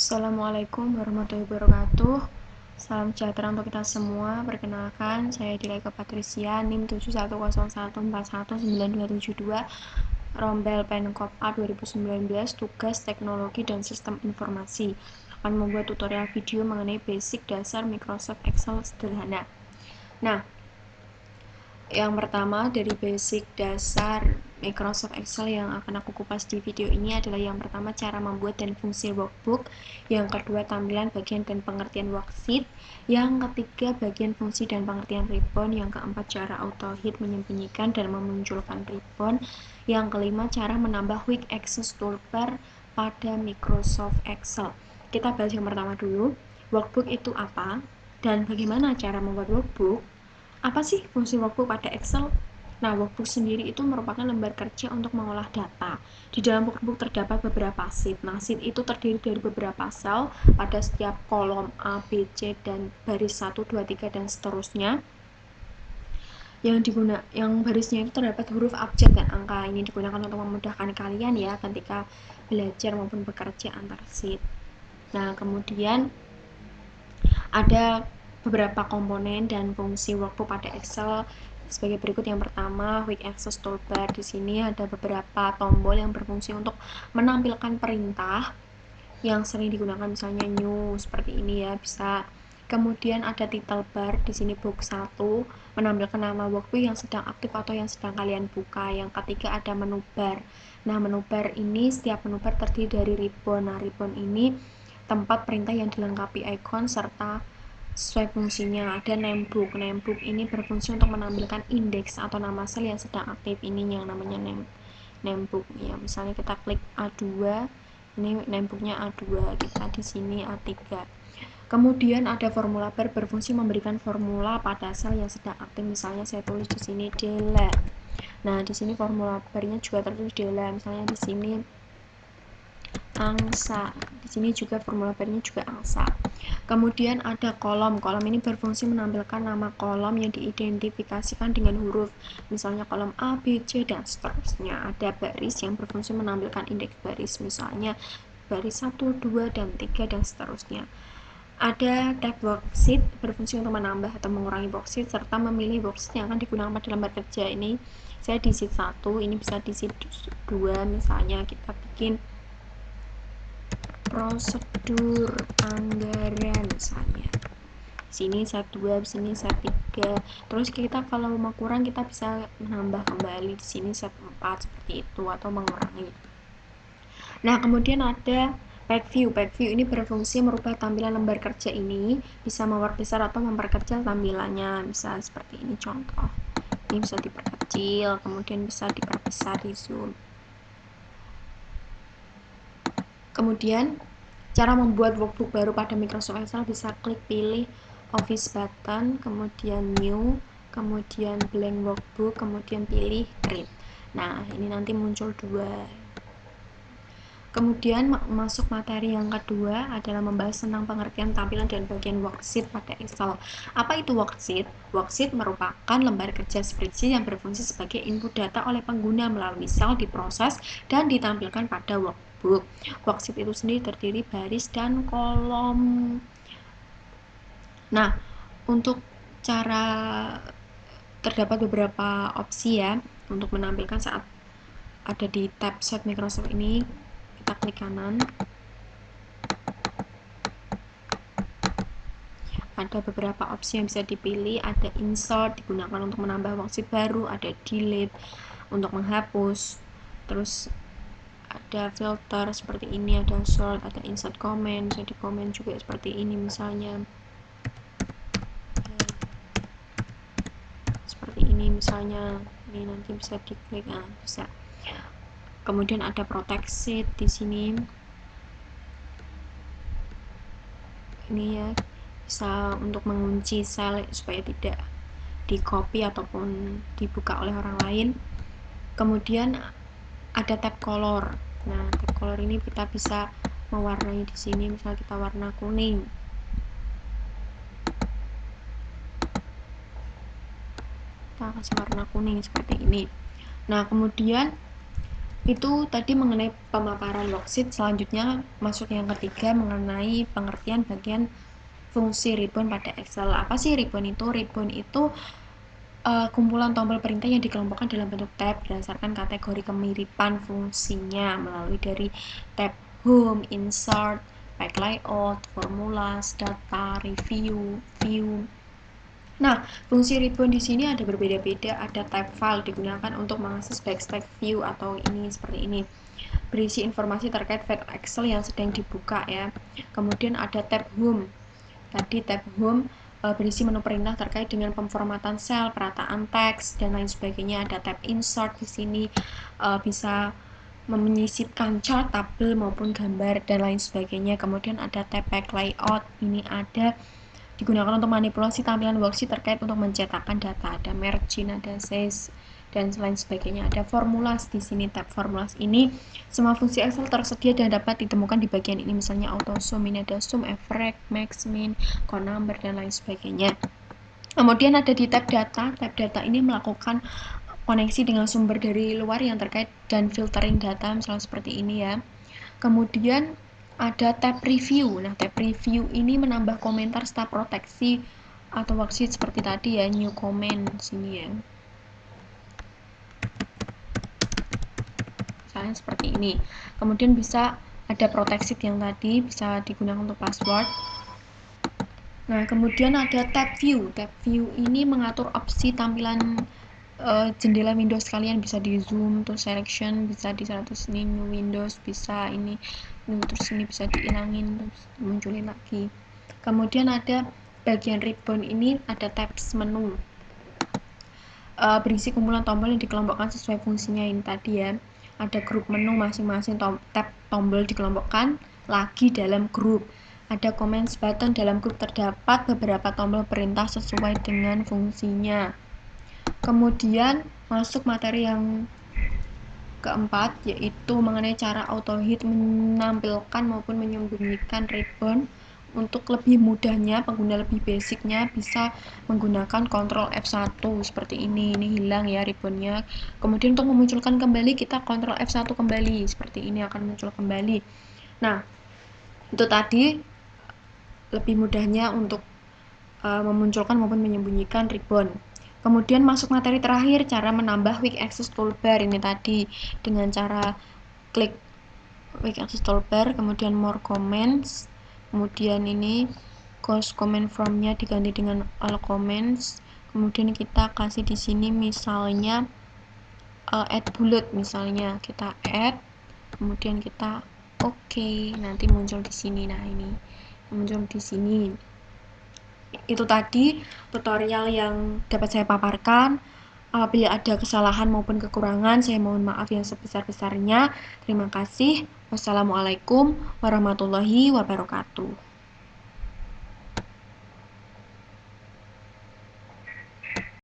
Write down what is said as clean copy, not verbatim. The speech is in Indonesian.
Assalamualaikum warahmatullahi wabarakatuh. Salam sejahtera untuk kita semua. Perkenalkan, saya Dilaika Patricia, NIM 710141922, Rombel Penkop A 2019, tugas teknologi dan sistem informasi. Akan membuat tutorial video mengenai basic dasar Microsoft Excel sederhana. Nah, yang pertama dari basic dasar Microsoft Excel yang akan aku kupas di video ini adalah yang pertama cara membuat dan fungsi workbook, yang kedua tampilan bagian dan pengertian worksheet, yang ketiga bagian fungsi dan pengertian ribbon, yang keempat cara auto hid menyembunyikan dan memunculkan ribbon, yang kelima cara menambah quick access toolbar pada Microsoft Excel. Kita bahas yang pertama dulu, workbook itu apa dan bagaimana cara membuat workbook. Apa sih fungsi workbook pada Excel? Nah, workbook sendiri itu merupakan lembar kerja untuk mengolah data. Di dalam workbook terdapat beberapa sheet. Nah, sheet itu terdiri dari beberapa sel pada setiap kolom A, B, C, dan baris 1, 2, 3, dan seterusnya. Yang barisnya itu terdapat huruf abjad dan angka. Ini digunakan untuk memudahkan kalian ya ketika belajar maupun bekerja antar sheet. Nah, kemudian ada beberapa komponen dan fungsi workbook pada Excel sebagai berikut. Yang pertama, quick access toolbar. Di sini ada beberapa tombol yang berfungsi untuk menampilkan perintah yang sering digunakan, misalnya new seperti ini ya, bisa. Kemudian ada title bar. Di sini box 1 menampilkan nama workbook yang sedang aktif atau yang sedang kalian buka. Yang ketiga ada menu bar. Nah, menu bar ini setiap menu bar terdiri dari ribbon. Nah, ribbon ini tempat perintah yang dilengkapi icon serta sesuai fungsinya. Ada namebook. Namebook ini berfungsi untuk menampilkan indeks atau nama sel yang sedang aktif. Ini yang namanya namebook ya. Misalnya kita klik A2, ini namebooknya A2, kita di sini A3. Kemudian ada formula bar, berfungsi memberikan formula pada sel yang sedang aktif. Misalnya saya tulis di sini Dela. Nah, di sini formula barnya juga tertulis Dela. Misalnya di sini angsa. Di sini juga formula barnya juga angsa. Kemudian ada kolom. Kolom ini berfungsi menampilkan nama kolom yang diidentifikasikan dengan huruf. Misalnya kolom A, B, C, dan seterusnya. Ada baris yang berfungsi menampilkan indeks baris. Misalnya baris 1, 2, dan 3, dan seterusnya. Ada tab worksheet, berfungsi untuk menambah atau mengurangi worksheet serta memilih worksheet yang akan digunakan pada lembar kerja. Ini saya di sheet 1, ini bisa di sheet 2. Misalnya kita bikin prosedur anggaran misalnya. Sini set 2, sini set 3. Terus kita kalau mau kurang kita bisa menambah kembali di sini set 4 seperti itu atau mengurangi. Nah, kemudian ada page view. Page view ini berfungsi merubah tampilan lembar kerja ini, bisa memperbesar atau memperkecil tampilannya. Bisa seperti ini contoh. Ini bisa diperkecil, kemudian bisa diperbesar di zoom. Kemudian cara membuat workbook baru pada Microsoft Excel, bisa klik pilih Office button, kemudian New, kemudian Blank Workbook, kemudian pilih Create. Nah, ini nanti muncul 2. Kemudian masuk materi yang kedua adalah membahas tentang pengertian tampilan dan bagian worksheet pada Excel. Apa itu worksheet? Worksheet merupakan lembar kerja spreadsheet yang berfungsi sebagai input data oleh pengguna melalui sel diproses dan ditampilkan pada workbook. Worksheet itu sendiri terdiri baris dan kolom. Nah, untuk cara terdapat beberapa opsi ya untuk menampilkan saat ada di tab set Microsoft ini. Kita klik kanan, ada beberapa opsi yang bisa dipilih. Ada insert, digunakan untuk menambah worksheet baru. Ada delete untuk menghapus. Terus ada filter seperti ini, ada sort, ada insert comment. Jadi comment juga seperti ini misalnya. Seperti ini misalnya. Ini nanti bisa diklik, nah bisa. Kemudian ada protect sheet di sini. Ini ya, bisa untuk mengunci sel supaya tidak di copy ataupun dibuka oleh orang lain. Kemudian ada tab color. Nah, tab color ini kita bisa mewarnai di sini, misal kita warna kuning. Kita kasih warna kuning seperti ini. Nah, kemudian Itu tadi mengenai pemaparan worksheet. Selanjutnya masuk yang ketiga mengenai pengertian bagian fungsi ribbon pada Excel. Apa sih ribbon itu? Ribbon itu kumpulan tombol perintah yang dikelompokkan dalam bentuk tab berdasarkan kategori kemiripan fungsinya melalui dari tab Home, Insert, Pack Layout, Formulas, Data, Review, View. Nah, fungsi ribbon di sini ada berbeda-beda. Ada tab file digunakan untuk mengakses backstage view atau ini seperti ini. Berisi informasi terkait file Excel yang sedang dibuka ya. Kemudian ada tab Home. Tadi tab Home berisi menu perintah terkait dengan pemformatan sel, perataan teks dan lain sebagainya. Ada tab Insert di sini bisa menyisipkan chart, tabel maupun gambar dan lain sebagainya. Kemudian ada tab Pack Layout. Ini ada digunakan untuk manipulasi tampilan worksheet terkait untuk mencetakkan data. Ada margin, ada size dan lain sebagainya. Ada formulas di sini. Tab formulas ini semua fungsi Excel tersedia dan dapat ditemukan di bagian ini. Misalnya auto sum, ini ada sum, average, max, min, count number dan lain sebagainya. Kemudian ada di tab data. Tab data ini melakukan koneksi dengan sumber dari luar yang terkait dan filtering data, misalnya seperti ini ya. Kemudian ada tab review. Nah, tab review ini menambah komentar setelah proteksi atau worksheet seperti tadi ya, new comment sini ya. Misalnya seperti ini. Kemudian bisa ada proteksi yang tadi bisa digunakan untuk password. Nah, kemudian ada tab view. Tab view ini mengatur opsi tampilan jendela Windows kalian, bisa di zoom, terus selection, bisa di 100 ini new Windows, bisa ini terus ini bisa dihilangin terus munculin lagi. Kemudian ada bagian ribbon ini ada tabs menu, berisi kumpulan tombol yang dikelompokkan sesuai fungsinya ini tadi ya. Ada grup menu, masing-masing tab tombol dikelompokkan lagi dalam grup. Ada comments button, dalam grup terdapat beberapa tombol perintah sesuai dengan fungsinya. Kemudian masuk materi yang keempat, yaitu mengenai cara AutoHit menampilkan maupun menyembunyikan ribbon. Untuk lebih mudahnya, pengguna lebih basicnya bisa menggunakan Ctrl F1 seperti ini hilang ya ribbonnya. Kemudian untuk memunculkan kembali, kita Ctrl F1 kembali, seperti ini akan muncul kembali. Nah, itu tadi lebih mudahnya untuk memunculkan maupun menyembunyikan ribbon. Kemudian masuk materi terakhir, cara menambah Quick Access Toolbar ini tadi dengan cara klik Quick Access Toolbar, kemudian More Comments, kemudian ini Close Comment From-nya diganti dengan All Comments, kemudian kita kasih di sini misalnya add bullet, misalnya kita add, kemudian kita oke, nanti muncul di sini. Nah, ini muncul di sini. Itu tadi tutorial yang dapat saya paparkan. Apabila ada kesalahan maupun kekurangan, saya mohon maaf yang sebesar-besarnya. Terima kasih. Wassalamualaikum warahmatullahi wabarakatuh.